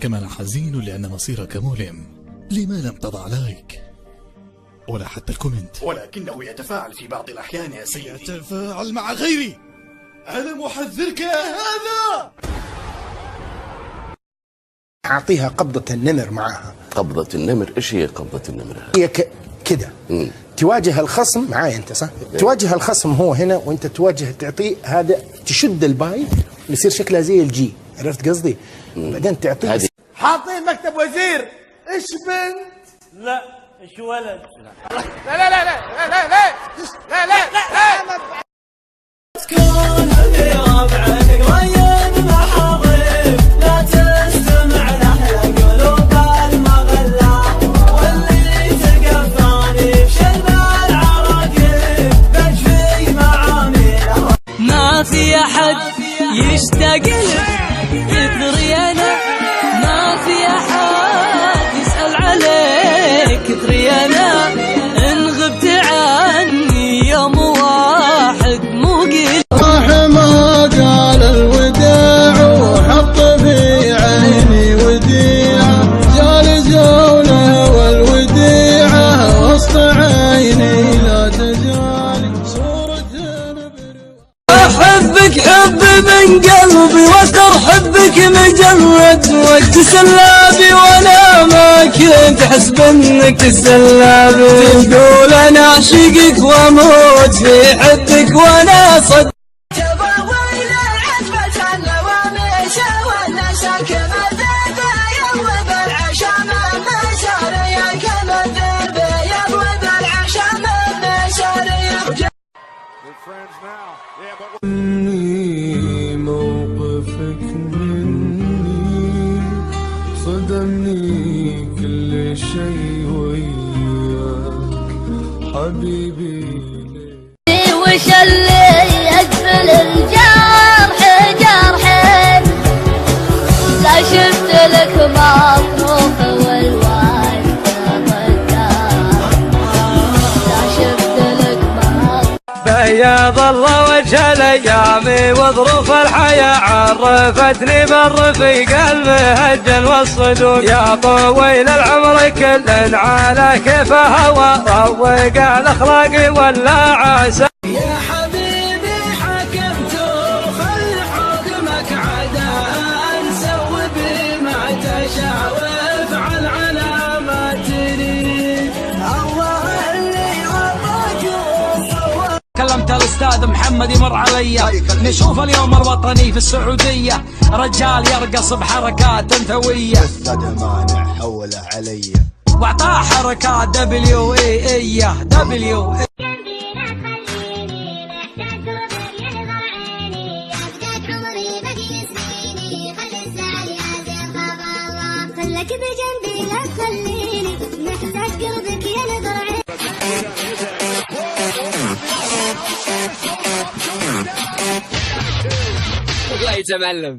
كما أنا حزين لأن مصيرك مؤلم. لما لم تضع لايك ولا حتى الكومنت؟ ولكنه يتفاعل في بعض الأحيان يا سيدي. يتفاعل مع غيري. ألم أحذرك يا هذا؟ أعطيها قبضة النمر معها. قبضة النمر؟ إيش هي قبضة النمر؟ هي كده تواجه الخصم معايا أنت صح؟ تواجه الخصم هو هنا وأنت تواجه تعطيه هذا، تشد الباي يصير شكلها زي الجي، عرفت قصدي؟ بعدين تعطيه حاطين مكتب وزير. إيش بنت؟ لا إيش ولد. لا لا لا لا لا لا لا لا لا لا. تكون في ربعك ريان محاضر، لا تستمع لأحلى قلوب المغلى، واللي تقفاني بشلب العراقيب بجفي معامله. ما في أحد يشتاق لك كثري أنا، ما في أحد يسأل عليك كثري أنا، إن غبت عني يوم واحد مو قل. ما قال الوداع وحط في عيني وديعة، جال زوله والوديعة وسط عيني لا تجالي صورة أحبك حب من قلبي وأثر حبك مجرد وقت سلابي، وأنا ما كنت أحسب إنك سلابي، تقول أنا أعشقك وأموت في حبك وأنا صدق. موقفك مني صدمني كل شيء وياك حبيبي. وش اللي يقفل الجرح جرحين، لا شفت لك مظروف والوالد غدار، لا شفت لك مظروف. بياض الله وجه الايام وظروف الحياه، عرفتني بالرفيق المهجن والصدوق، يا طويل العمر كل على كيف هوى، روق الاخلاق ولا عسى. يا حبيبي حكمت وخل حكمك عداء، سوي بما تشاء وافعل على ما تريد، الله اللي عطاك. كلمت الاستاذ محمد يمر علي، نشوف اليوم الوطني في السعوديه، رجال يرقص بحركات انثويه، استاذ مانع حوله علي واعطاه حركات دبليو اي دبليو اي. خلك بجنبي لا تخليني، محتاج قلبك يا نظر عيني. الله يتملم.